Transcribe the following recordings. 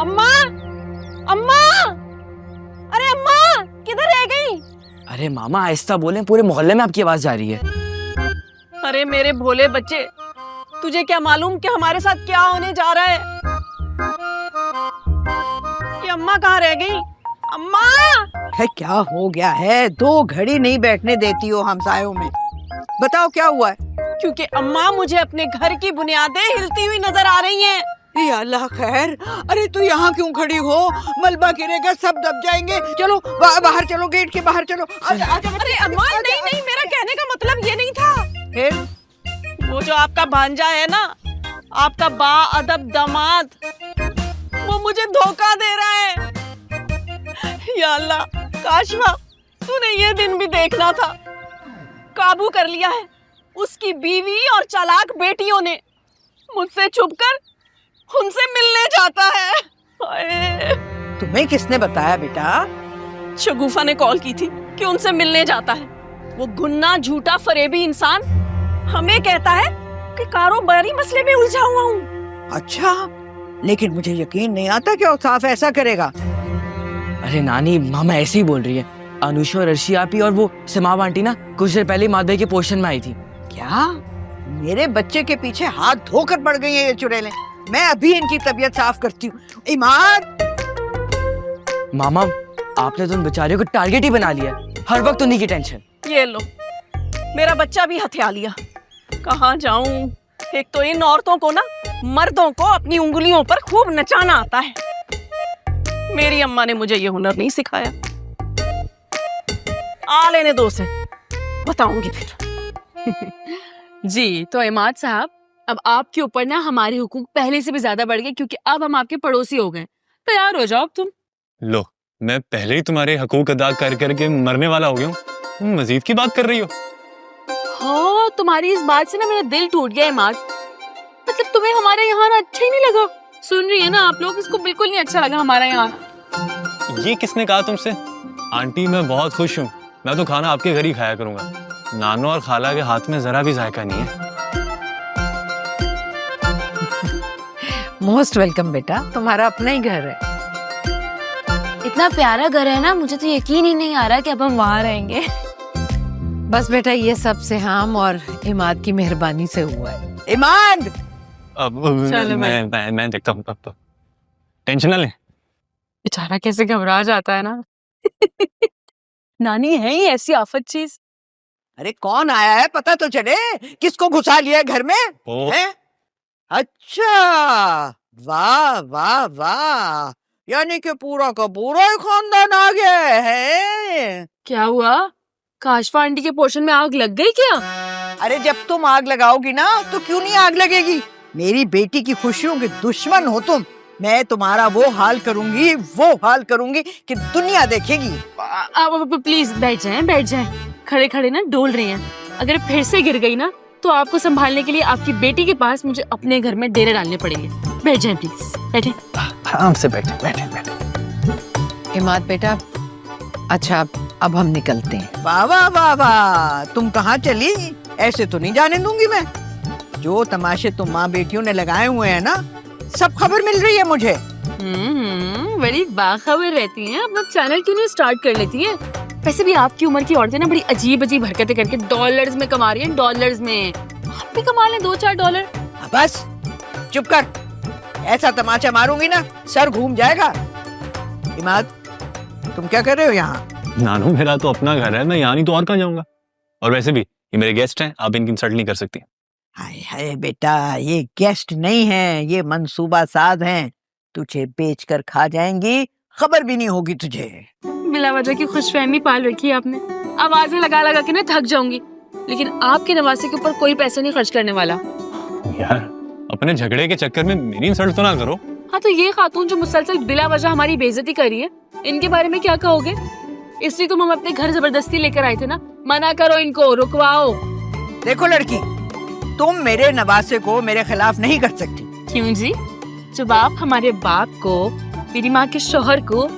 अम्मा, अम्मा, अरे अम्मा किधर रह गई? अरे मामा आहिस्ता बोलें, पूरे मोहल्ले में आपकी आवाज जा रही है। अरे मेरे भोले बच्चे, तुझे क्या मालूम कि हमारे साथ क्या होने जा रहा है? ये अम्मा कहाँ रह गई? अम्मा! है क्या हो गया है? 2 घड़ी नहीं बैठने देती हो हमसायों में। बताओ क्या हुआ है? क्योंकि अम्मा मुझे अपने घर की बुनियादें हिलती हुई नजर आ रही हैं। या अल्लाह खैर। अरे तू यहाँ क्यों खड़ी हो? मलबा गिरेगा, सब दब जाएंगे। चलो बाहर चलो, गेट के बाहर चलो। आजा, आजा, अरे अम्मा नहीं, मेरा कहने का मतलब ये नहीं था। फिर वो जो आपका भांजा है ना, आपका बाअदब दामाद, वो मुझे धोखा दे रहा है। या अल्लाह, काशवा तूने ये दिन भी देखना था। काबू कर लिया है उसकी बीवी और चालाक बेटियों ने। मुझसे छुपकर उनसे मिलने जाता है। तुम्हें किसने बताया बेटा? शगुफा ने कॉल की थी कि उनसे मिलने जाता है। वो गुन्ना झूठा फरेबी इंसान हमें कहता है कि कारोबारी मसले में उलझा हुआ हूँ। अच्छा, लेकिन मुझे यकीन नहीं आता कि औसाफ ऐसा करेगा। अरे नानी, मामा ऐसे ही बोल रही है। अनुषा और अर्शी आपी और वो सिमाव आंटी ना कुछ देर पहले माधवी के पोषण में आई थी। क्या? मेरे बच्चे के पीछे हाथ धोकर पड़ गई है ये चुड़ैलें। मैं अभी इनकी तबीयत साफ करती हूँ। इमाद! मामा, आपने तो उन बेचारियों को टारगेट ही बना लिया। हर वक्त उन्हीं की टेंशन। ये लो, मेरा बच्चा भी हथिया लिया। कहाँ जाऊं? एक तो इन औरतों को ना मर्दों को अपनी उंगलियों पर खूब नचाना आता है। मेरी अम्मा ने मुझे ये हुनर नहीं सिखाया। आ लेने दो से, बताऊंगी फिर। जी तो इमाद साहब, अब आपके ऊपर ना हमारे हुकूक पहले से भी ज्यादा बढ़ गए, क्योंकि अब हम आपके पड़ोसी हो गए। तैयार हो जाओ तुम। लो, मैं पहले ही तुम्हारे हकूक अदा कर करके मरने वाला हो गया हूँ, तुम मजीद की बात कर रही हो। हाँ, तुम्हारी इस बात से ना मेरा दिल टूट गया इमाद। मतलब तुम्हें हमारे यहाँ ना अच्छा ही नहीं लगा? सुन रही है ना आप लोग, इसको बिल्कुल नहीं अच्छा लगा हमारा यहाँ। ये किसने कहा तुमसे? आंटी मैं बहुत खुश हूँ, मैं तो खाना आपके घर ही खाया करूंगा। नानो और खाला के हाथ में जरा भी जायका नहीं है। मोस्ट वेलकम बेटा, तुम्हारा अपना ही घर है। इतना प्यारा घर है ना, मुझे तो यकीन ही नहीं आ रहा कि अब हम वहाँ रहेंगे। बस बेटा, ये सब से हम और इमाद की मेहरबानी से हुआ है। इमाद! अब मैं देखता हूँ। तब टेंशन ना ले। बेचारा कैसे घबरा जाता है ना। नानी है ही ऐसी आफत चीज। अरे कौन आया है पता तो चले, किसको घुसा लिया है घर में? है? अच्छा, वाह वाह वाह, यानी कि पूरा का पूरा ही खानदान आ गया है। क्या हुआ? काशफा आंटी के पोर्शन में आग लग गई क्या? अरे जब तुम आग लगाओगी ना तो क्यों नहीं आग लगेगी? मेरी बेटी की खुशियों के दुश्मन हो तुम। मैं तुम्हारा वो हाल करूंगी कि दुनिया देखेगी। प्लीज बैठ जाएं। खड़े खड़े ना डोल रही हैं। अगर फिर से गिर गई ना तो आपको संभालने के लिए आपकी बेटी के पास मुझे अपने घर में डेरे डालने पड़ेंगे। बैठ जाएं प्लीज, बैठे। आराम से बैठे। इमाद बेटा, अच्छा अब हम निकलते हैं। वाह वाह वाह वाह, तुम कहाँ चली? ऐसे तो नहीं जाने दूंगी मैं। जो तमाशे तुम माँ बेटियों ने लगाए हुए हैं ना, सब खबर मिल रही है मुझे। बड़ी बाखबर रहती हैं। अपना चैनल क्यों नहीं स्टार्ट कर लेती हैं? वैसे भी आपकी उम्र की औरतें ना बड़ी अजीब अजीब हरकतें करके डॉलर्स में कमा रही हैं। डॉलर्स में आप भी कमा लें 2-4 डॉलर। बस चुप कर, ऐसा तमाचा मारूंगी ना सर घूम जाएगा। इमाद, तुम क्या कर रहे हो यहाँ? नानू, मेरा तो अपना घर है, मैं यहाँ नहीं तो और कहाँ जाऊंगा। और वैसे भी ये मेरे गेस्ट हैं, आप इनकी इंसल्ट नहीं कर सकती। हाय हाय बेटा, ये गेस्ट नहीं है, ये मंसूबा साज हैं। तुझे बेचकर खा जाएंगी, खबर भी नहीं होगी तुझे। बिला वजह की खुशफहमी पाल रखी है आपने। आवाजें लगा लगा के ना थक जाऊंगी, लेकिन आपके नवासे के ऊपर कोई पैसा नहीं खर्च करने वाला। यार, अपने झगड़े के चक्कर में मेरी इंसल्ट तो ना करो। हाँ, तो ये खातून जो मुसलसल बिला वजह हमारी बेइज्जती कर रही है, इनके बारे में क्या कहोगे? इसलिए तुम हम अपने घर जबरदस्ती लेकर आए थे ना। मना करो इनको, रुकवाओ। देखो लड़की, तुम मेरे नवासे को मेरे खिलाफ नहीं कर सकती। क्यों जी? जब आप हमारे बाप को, मेरी माँ के शौहर को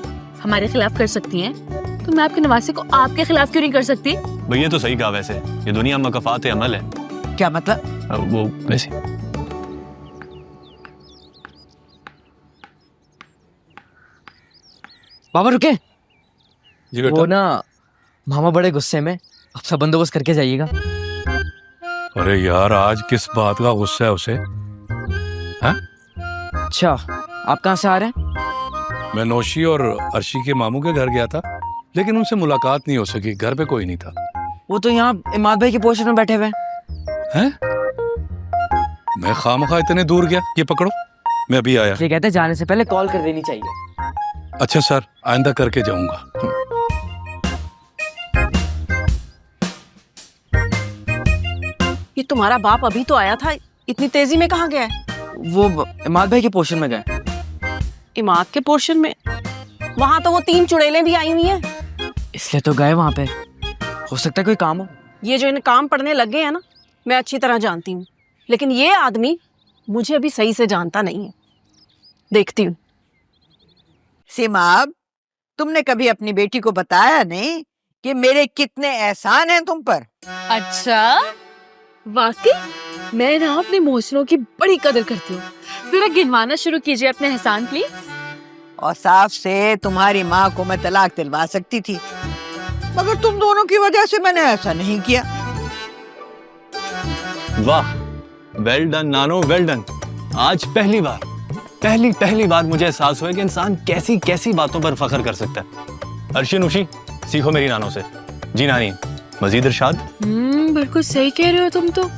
हमारे खिलाफ कर सकती हैं, तो मैं आपके नवासे को आपके खिलाफ क्यों नहीं कर सकती? भैया तो सही कहा, वैसे ये दुनिया मकफात अमल है। क्या मतलब? वो वैसे बाबा रुके, जी बेटा। वो ना मामा बड़े गुस्से में, आप सब बंदोबस्त करके जाइएगा। अरे यार, आज किस बात का गुस्सा है उसे? अच्छा, आप कहाँ से आ रहे हैं? मैं नौशी और अर्शी के मामू के घर गया था, लेकिन उनसे मुलाकात नहीं हो सकी, घर पे कोई नहीं था। वो तो यहाँ इमाद भाई के पोर्शन में बैठे हुए हैं। मैं खामखा इतने दूर गया। ये पकड़ो, मैं अभी आया। ये कहते हैं जाने से पहले कॉल कर देनी चाहिए। अच्छा सर, आइंदा करके जाऊंगा। ये तुम्हारा बाप अभी तो आया था, इतनी तेजी में कहाँ गया है? वो इमाद भाई के पोर्शन में गए। इमाद के पोर्शन में? वहां तो वो 3 चुड़ैलें भी आई हुई हैं। इसलिए तो गए वहां पे, हो सकता है कोई काम हो। ये जो इन्हें काम पड़ने लग गए हैं ना, मैं अच्छी तरह जानती हूँ, लेकिन ये आदमी मुझे अभी सही से जानता नहीं है। देखती हूँ। सीमाब, तुमने कभी अपनी बेटी को बताया नहीं कि मेरे कितने एहसान हैं तुम पर? अच्छा, वाकई मैं ना अपने मोहसिनों की बड़ी कदर करती हूँ। जरा गिनवाना शुरू कीजिए अपने एहसान प्लीज। और साफ से तुम्हारी माँ को मैं तलाक दिलवा सकती थी, मगर तुम दोनों की वजह से मैंने ऐसा नहीं किया। वाह, वेल डन नानो, वेल डन। आज पहली बार मुझे एहसास हुआ कि इंसान कैसी कैसी बातों पर फख्र कर सकता है। अर्शी नुशी, सीखो मेरी नानों से। जी नानी, मजीद इरशाद। बिल्कुल सही कह रहे हो तुम तो।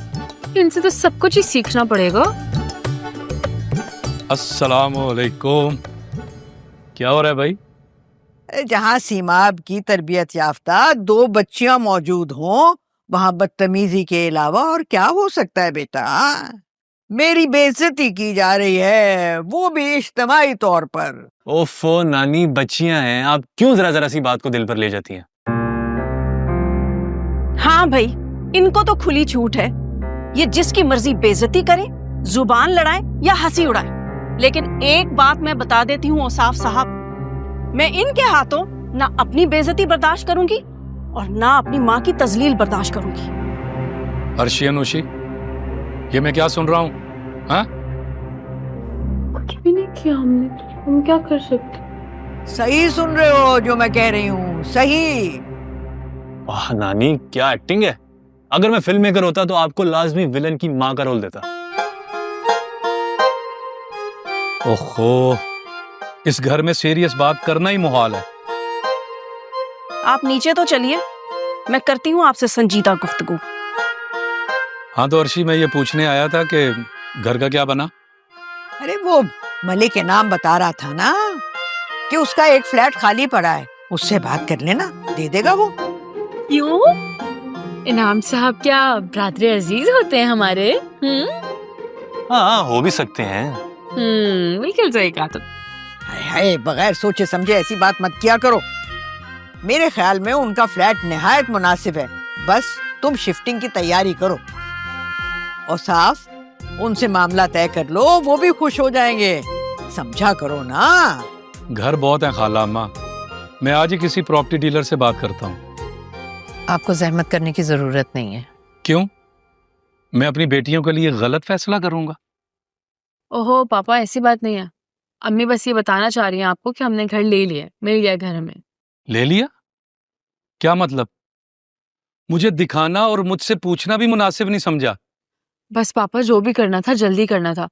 इनसे तो सब कुछ ही सीखना पड़ेगा। अस्सलामुअलैकुम। क्या हो रहा है भाई? जहाँ सीमाब की तरबियत याफ्ता 2 बच्चियां मौजूद हों, वहाँ बदतमीजी के अलावा और क्या हो सकता है बेटा? मेरी बेइज्जती की जा रही है, वो भी इज्तिमाई तौर पर। ओफो नानी, बच्चियां हैं, आप क्यों जरा सी बात को दिल पर ले जाती हैं? हाँ भाई, इनको तो खुली छूट है, ये जिसकी मर्जी बेइज्जती करे, जुबान लड़ाए या हंसी उड़ाए। लेकिन एक बात मैं बता देती हूँ औसाफ साहब, मैं इनके हाथों ना अपनी बेइज्जती बर्दाश्त करूंगी और ना अपनी माँ की तजलील बर्दाश्त करूंगी। अर्शी नौशी, ये मैं क्या सुन रहा हूँ? कुछ भी नहीं किया हमने, हम क्या कर सकते? सही सुन रहे हो जो मैं कह रही हूँ, सही। वाह नानी, क्या एक्टिंग है। अगर मैं फिल्म मेकर होता तो आपको लाजमी विलन की माँ का रोल देता। ओहो, इस घर में सीरियस बात करना ही मुहाल है। आप नीचे तो चलिए, मैं करती हूँ आपसे संजीदा गुफ्तगू। हाँ तो अर्शी, मैं ये पूछने आया था कि घर का क्या बना? अरे वो मलिक के नाम बता रहा था ना कि उसका एक फ्लैट खाली पड़ा है, उससे बात कर लेना, दे देगा वो। क्यों? इनाम साहब क्या ब्रादरे अजीज होते हैं हमारे? हाँ, हो भी सकते हैं। बिल्कुल सही कहा तुम। हाय, बगैर सोचे समझे ऐसी बात मत किया करो। मेरे ख्याल में उनका फ्लैट निहायत मुनासिब है, बस तुम शिफ्टिंग की तैयारी करो और साफ उनसे मामला तय कर लो, वो भी खुश हो जाएंगे। समझा करो ना। घर बहुत है खाला अम्मा, मैं आज ही किसी प्रॉपर्टी डीलर से बात करता हूँ। आपको जहमत करने की जरूरत नहीं है। क्यों? मैं अपनी बेटियों के लिए गलत फैसला करूंगा? ओहो पापा, ऐसी बात नहीं है। अम्मी बस ये बताना चाह रही हैं आपको कि हमने घर ले लिया, मिल गया घर हमें। ले लिया? क्या मतलब? मुझे दिखाना और मुझसे पूछना भी मुनासिब नहीं समझा? बस पापा, जो भी करना था जल्दी करना था।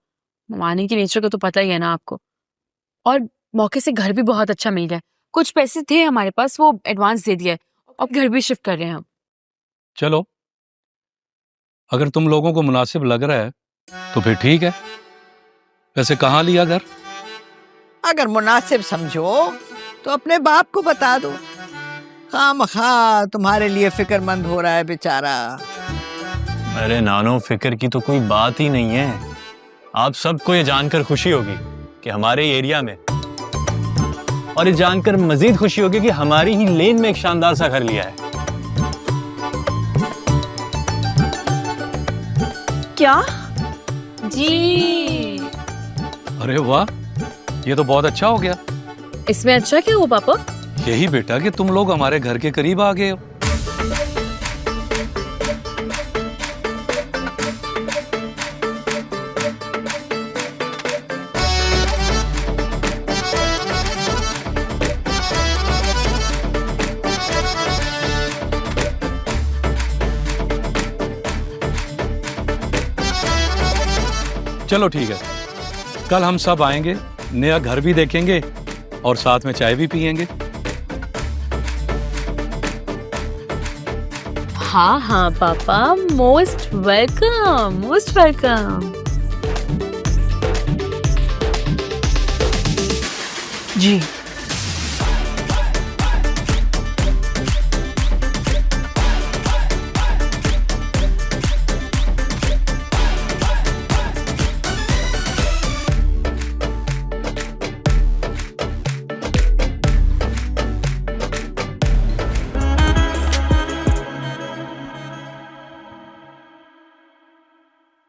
ममानी की नेचर का तो पता ही है ना आपको। और मौके से घर भी बहुत अच्छा मिल गया। कुछ पैसे थे हमारे पास, वो एडवांस दे दिया। अब घर भी शिफ्ट कर रहे हैं हम। चलो, अगर तुम लोगों को मुनासिब लग रहा है तो फिर ठीक है। वैसे कहाँ लिया घर? अगर मुनासिब समझो तो अपने बाप को बता दो। खामखा तुम्हारे लिए फिक्रमंद हो रहा है बेचारा। अरे नानो, फिक्र की तो कोई बात ही नहीं है। आप सबको ये जानकर खुशी होगी कि हमारे एरिया में, और ये जानकर मजीद खुशी होगी कि हमारी ही लेन में एक शानदार सा घर लिया है। क्या? जी। अरे वाह, ये तो बहुत अच्छा हो गया। इसमें अच्छा क्या हुआ पापा? यही बेटा कि तुम लोग हमारे घर के करीब आ गए हो। चलो ठीक है, कल हम सब आएंगे, नया घर भी देखेंगे और साथ में चाय भी पियेंगे। हाँ हाँ पापा, मोस्ट वेलकम, मोस्ट वेलकम। जी